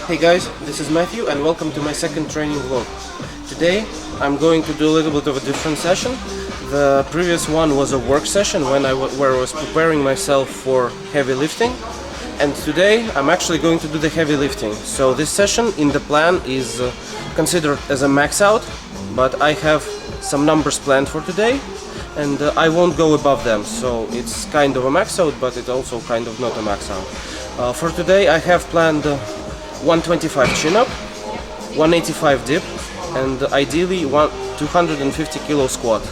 Hey guys, this is Matthew and welcome to my second training vlog. Today I'm going to do a little bit of a different session. The previous one was a work session where I was preparing myself for heavy lifting, and today I'm actually going to do the heavy lifting. So this session in the plan is considered as a max out, but I have some numbers planned for today and I won't go above them, so it's kind of a max out, but it's also kind of not a max out. For today I have planned 125 chin-up, 185 dip, and ideally 250 kilo squat.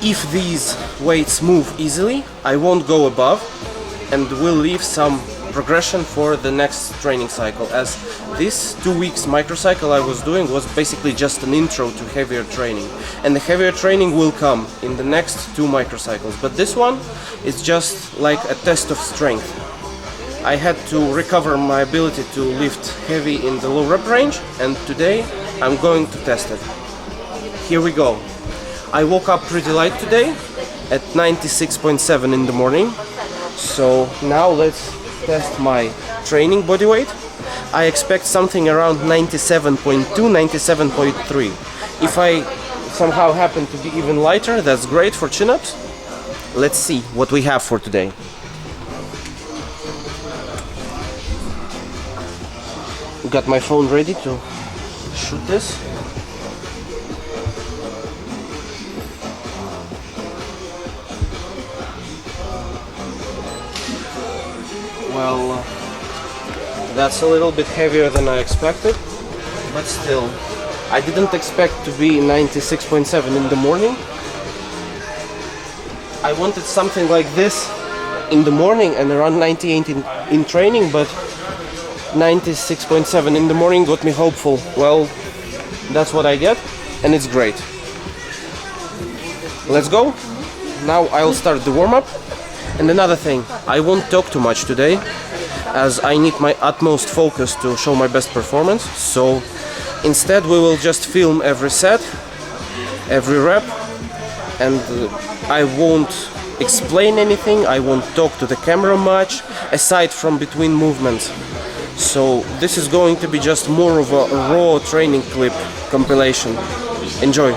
If these weights move easily, I won't go above and will leave some progression for the next training cycle, as this 2 weeks microcycle I was doing was basically just an intro to heavier training, and the heavier training will come in the next 2 microcycles, but this one is just like a test of strength. I had to recover my ability to lift heavy in the low rep range, and today I'm going to test it. Here we go. I woke up pretty light today at 96.7 in the morning, so now let's test my training body weight. I expect something around 97.2, 97.3. If I somehow happen to be even lighter, that's great for chin-ups. Let's see what we have for today. Got my phone ready to shoot this. Well, that's a little bit heavier than I expected, but still, I didn't expect to be 96.7 in the morning. I wanted something like this in the morning and around 98 in training, but 96.7 in the morning got me hopeful. Well, that's what I get, and it's great. Let's go. Now I'll start the warm-up. And another thing, I won't talk too much today, as I need my utmost focus to show my best performance. So instead we will just film every set, every rep, and I won't explain anything, I won't talk to the camera much, aside from between movements. So this is going to be just more of a raw training clip compilation. Enjoy!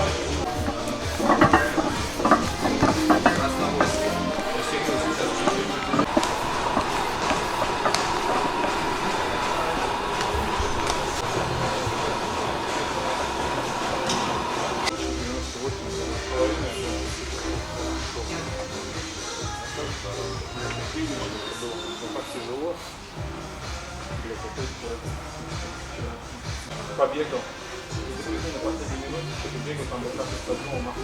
Побегал. На последней минуте что-то бегал, там вот так вот одного маху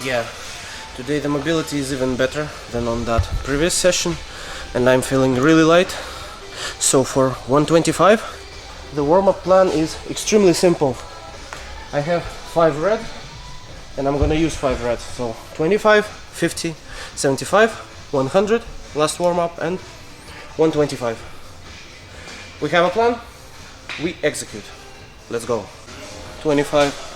Yeah, today the mobility is even better than on that previous session, and I'm feeling really light. So for 125, the warm-up plan is extremely simple. I have 5 red, and I'm gonna use 5 red. So 25, 50, 75, 100, last warm-up, and 125. We have a plan, we execute. Let's go. 25.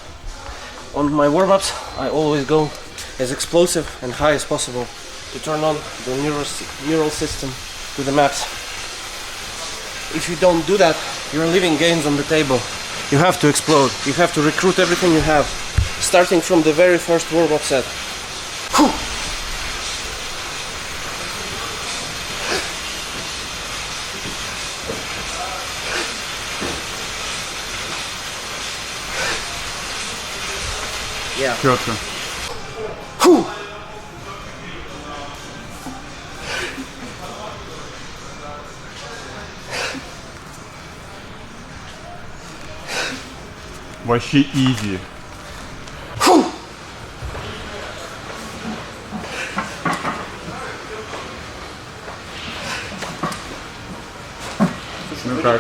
On my warm-ups, I always go as explosive and high as possible to turn on the neural system to the max. If you don't do that, you're leaving gains on the table. You have to explode. You have to recruit everything you have, starting from the very first warm-up set. Whew. Yeah. Четко. Вообще easy. Ну как?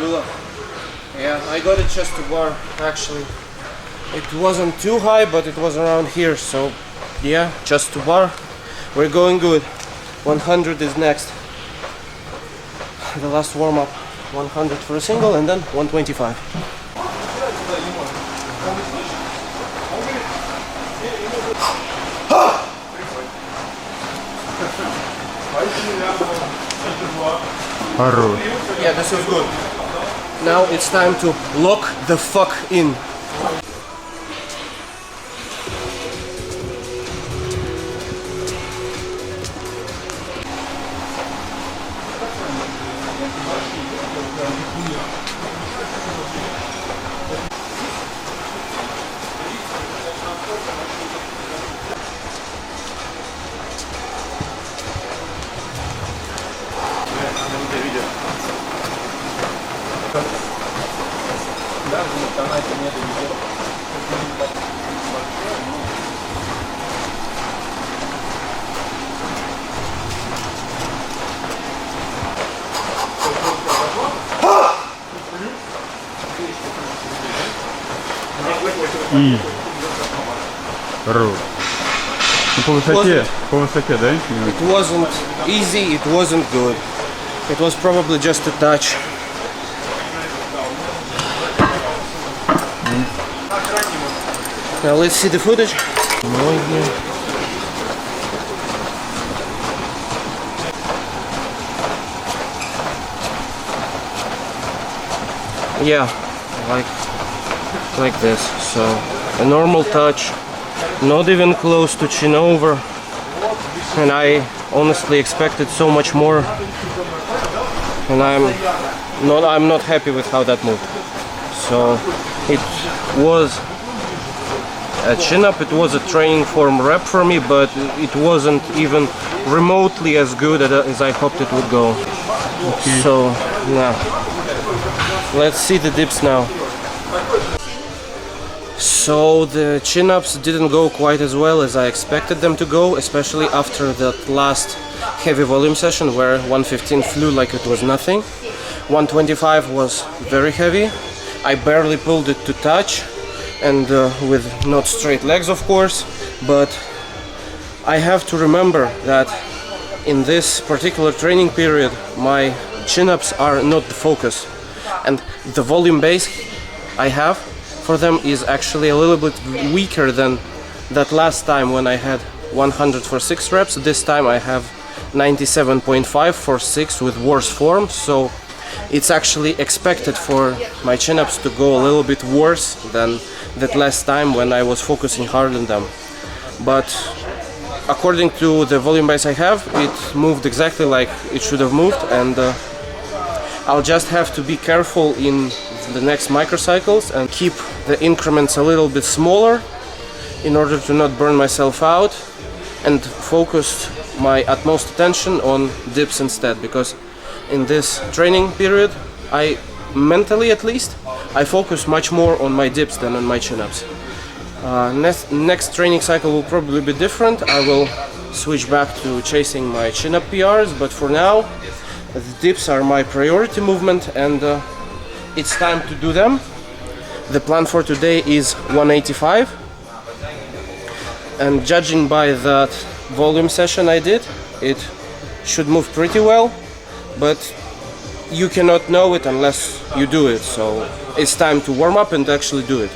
Yeah, I got it just to bar actually. It wasn't too high, but it was around here, so yeah, just to bar. We're going good. 100 is next. The last warm up. 100 for a single and then 125. Хорош. Yeah, this is good. Now it's time to lock the fuck in. И. Хорош. Ну, по высоте, да? It wasn't easy, it wasn't good. It was probably just a touch. Now let's see the footage. Yeah, like this. So a normal touch, not even close to chin over, and I honestly expected so much more, and I'm not happy with how that moved. So it was a chin up, it was a training form rep for me, but it wasn't even remotely as good as I hoped it would go. Okay. So yeah, let's see the dips now. So the chin-ups didn't go quite as well as I expected them to go, especially after that last heavy volume session where 115 flew like it was nothing. 125 was very heavy. I barely pulled it to touch, and with not straight legs of course, but I have to remember that in this particular training period my chin-ups are not the focus, and the volume base I have for them is actually a little bit weaker than that last time when I had 100 for 6 reps. This time I have 97.5 for 6 with worse form, so it's actually expected for my chin-ups to go a little bit worse than that last time when I was focusing hard on them. But according to the volume base I have, it moved exactly like it should have moved, and I'll just have to be careful in the next microcycles and keep the increments a little bit smaller in order to not burn myself out, and focus my utmost attention on dips instead, because in this training period I mentally at least I focus much more on my dips than on my chin-ups. Next training cycle will probably be different. I will switch back to chasing my chin-up PRs, but for now the dips are my priority movement, and it's time to do them. The plan for today is 185, and judging by that volume session I did, it should move pretty well, but you cannot know it unless you do it, so it's time to warm up and actually do it.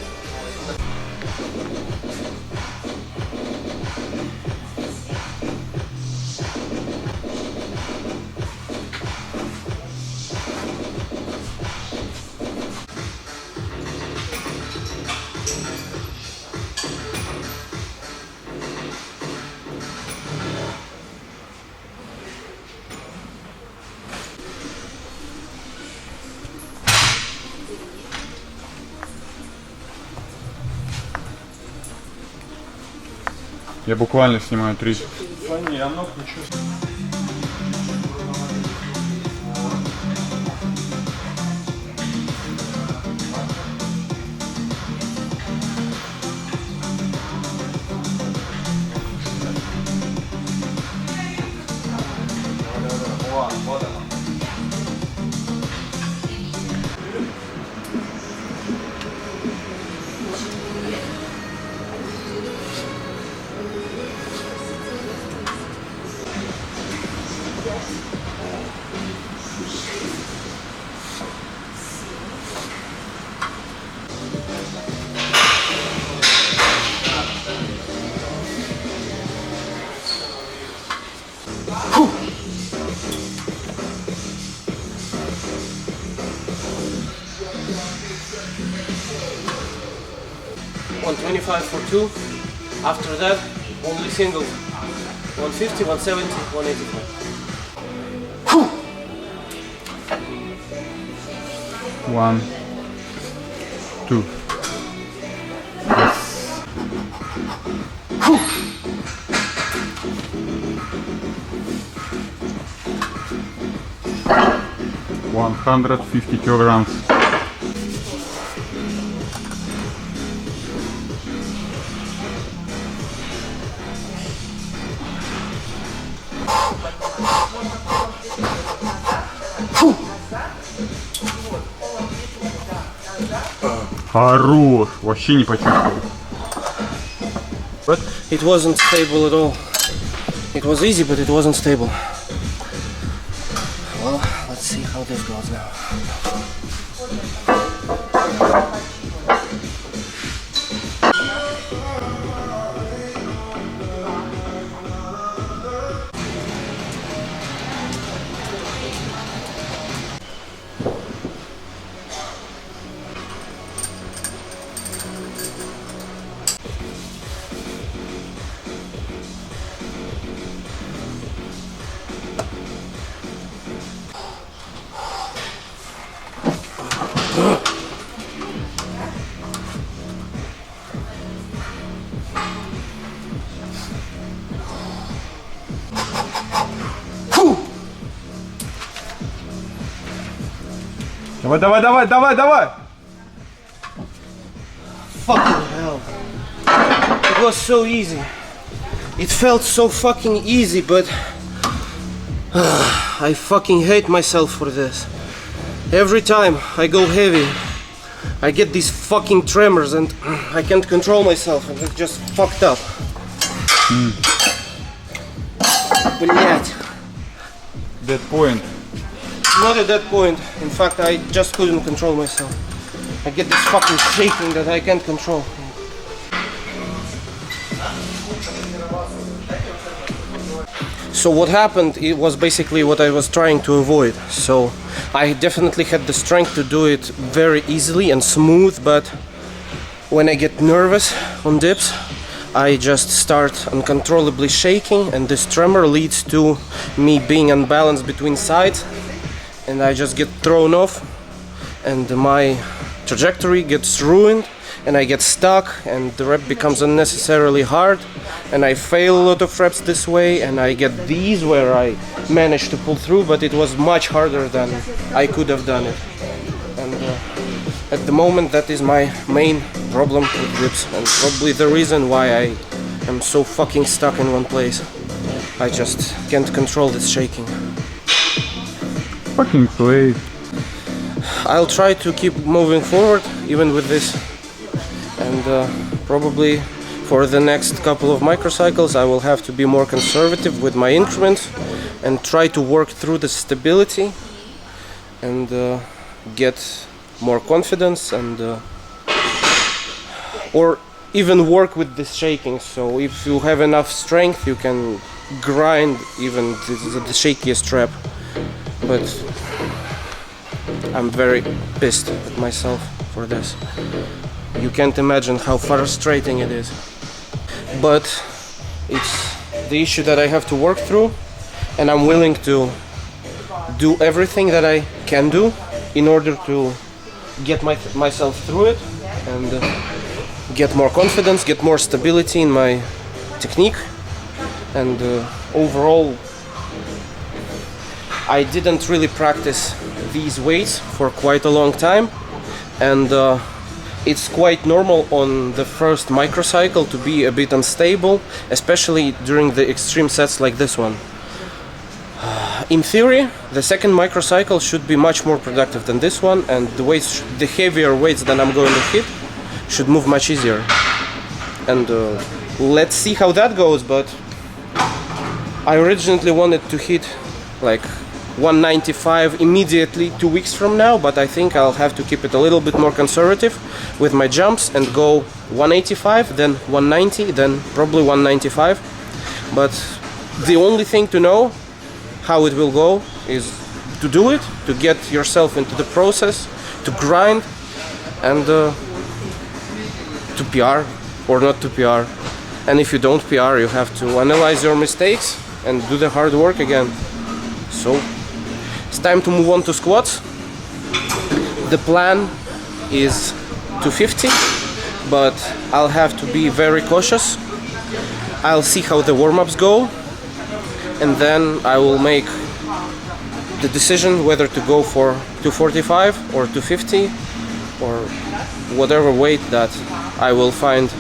Я буквально снимаю 30. Я ног не чувствую. 25 for 2. After that, only single. 150, 170, 185. 1, 2. Yes. 150 kilograms. Хорош, вообще не почувствовал. But it wasn't stable at all. It was easy, but it wasn't stable. Well, let's see how this goes now. Давай, давай, давай, давай, давай! Fucking hell. It was so easy. It felt so fucking easy, but I fucking hate myself for this. Every time I go heavy, I get these fucking tremors and I can't control myself and it's just fucked up. Блять. That point. Not at that point. In fact, I just couldn't control myself. I get this fucking shaking that I can't control. So what happened, it was basically what I was trying to avoid. So I definitely had the strength to do it very easily and smooth, but when I get nervous on dips, I just start uncontrollably shaking, and this tremor leads to me being unbalanced between sides, and I just get thrown off, and my trajectory gets ruined, and I get stuck, and the rep becomes unnecessarily hard, and I fail a lot of reps this way, and I get these where I managed to pull through, but it was much harder than I could have done it. And at the moment, that is my main problem with dips, and probably the reason why I am so fucking stuck in one place. I just can't control this shaking. Fucking play. I'll try to keep moving forward even with this, and probably for the next couple of microcycles I will have to be more conservative with my increments and try to work through the stability and get more confidence and or even work with this shaking. So if you have enough strength you can grind even the shakiest rep. But I'm very pissed at myself for this. You can't imagine how frustrating it is. But it's the issue that I have to work through, and I'm willing to do everything that I can do in order to get myself through it and get more confidence, get more stability in my technique, and overall I didn't really practice these weights for quite a long time, and it's quite normal on the first microcycle to be a bit unstable, especially during the extreme sets like this one. In theory, the second microcycle should be much more productive than this one, and the heavier weights that I'm going to hit should move much easier. And let's see how that goes, but I originally wanted to hit like 195 immediately 2 weeks from now, but I think I'll have to keep it a little bit more conservative with my jumps and go 185, then 190, then probably 195. But the only thing to know how it will go is to do it, to get yourself into the process, to grind, and to PR or not to PR. And if you don't PR, you have to analyze your mistakes and do the hard work again. So it's time to move on to squats. The plan is 250, but I'll have to be very cautious. I'll see how the warm-ups go, and then I will make the decision whether to go for 245 or 250 or whatever weight that I will find.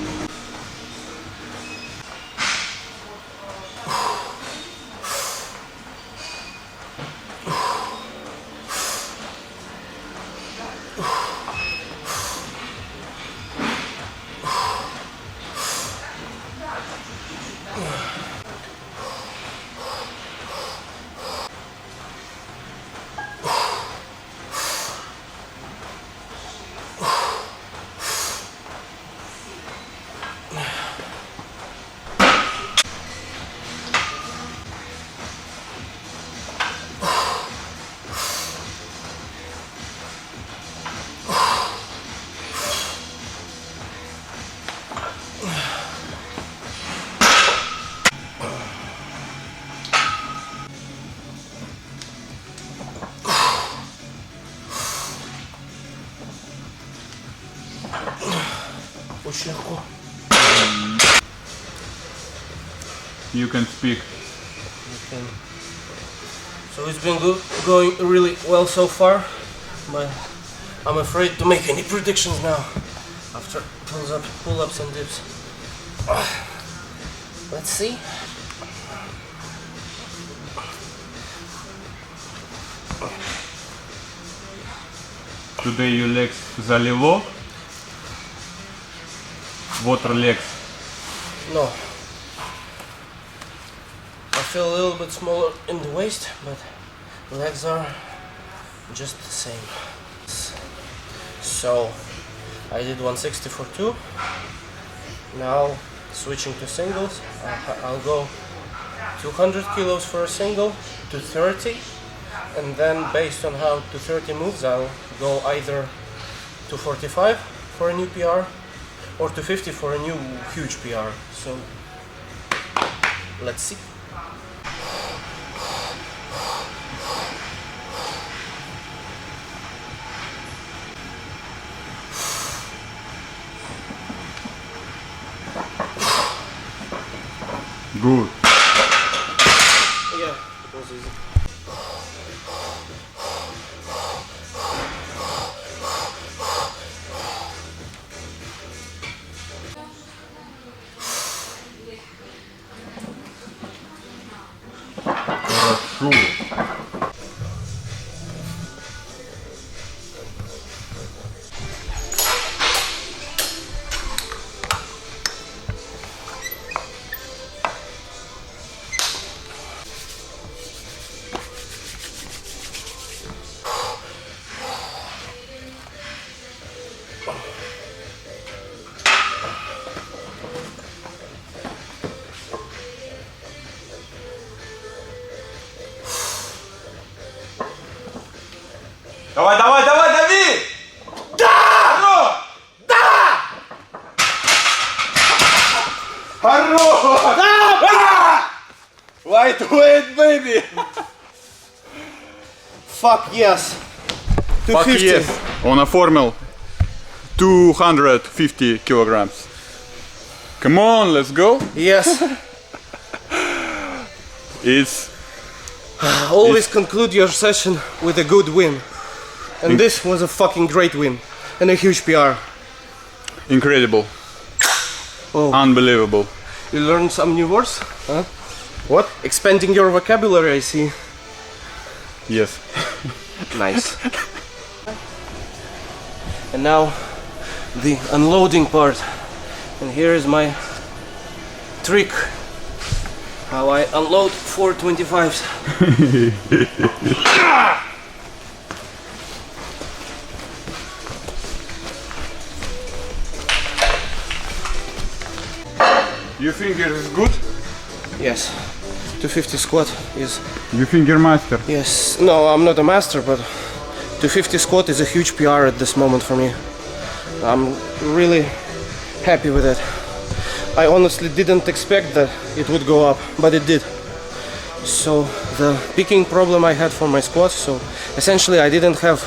You can speak. Okay. So it's been going really well so far, but I'm afraid to make any predictions now after pull-ups and dips. Let's see. Today your legs залило. Water legs. No. I feel a little bit smaller in the waist, but legs are just the same. So I did 160 for 2. Now switching to singles, I'll go 200 kilos for a single, 230, and then based on how 230 moves, I'll go either 245 for a new PR or 250 for a new huge PR. So let's see. Good. Yeah, it was easy. Хорошо. Давай, давай, давай, дави! Да! Да! Хорош! Да! Lightweight, baby! Fuck yes! 250. yes! Он оформил 250 kilograms. Come on, let's go! Yes. It's Always conclude your session with a good win. And this was a fucking great win. And a huge PR. incredible. Oh. Unbelievable. You learned some new words? Huh? What? Expanding your vocabulary, I see. Yes. Nice. And now the unloading part. And here is my trick. How I unload 425s. You think it is good? Yes. 250 squat is... You think you're master? Yes. No, I'm not a master, but 250 squat is a huge PR at this moment for me. I'm really happy with it. I honestly didn't expect that it would go up, but it did. So the picking problem I had for my squats, so essentially I didn't have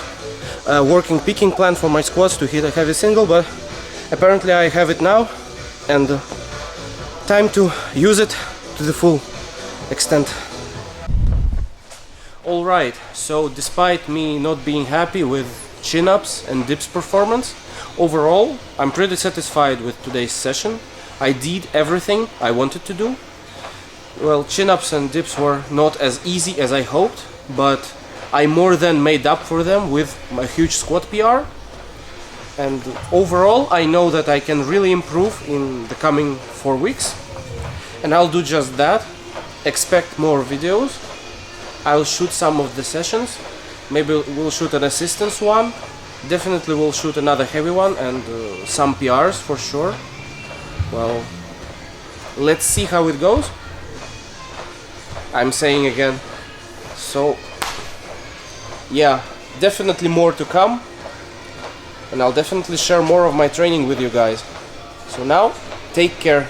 a working picking plan for my squats to hit a heavy single, but apparently I have it now, and time to use it to the full extent. Alright, so despite me not being happy with chin-ups and dips performance, overall I'm pretty satisfied with today's session. I did everything I wanted to do. Well, chin-ups and dips were not as easy as I hoped, but I more than made up for them with a huge squat PR. And overall I know that I can really improve in the coming 4 weeks. And I'll do just that. Expect more videos. I'll shoot some of the sessions. Maybe we'll shoot an assistance one. Definitely we'll shoot another heavy one and some PRs for sure. Well, let's see how it goes. I'm saying again. So, yeah, definitely more to come. And I'll definitely share more of my training with you guys. So now, take care.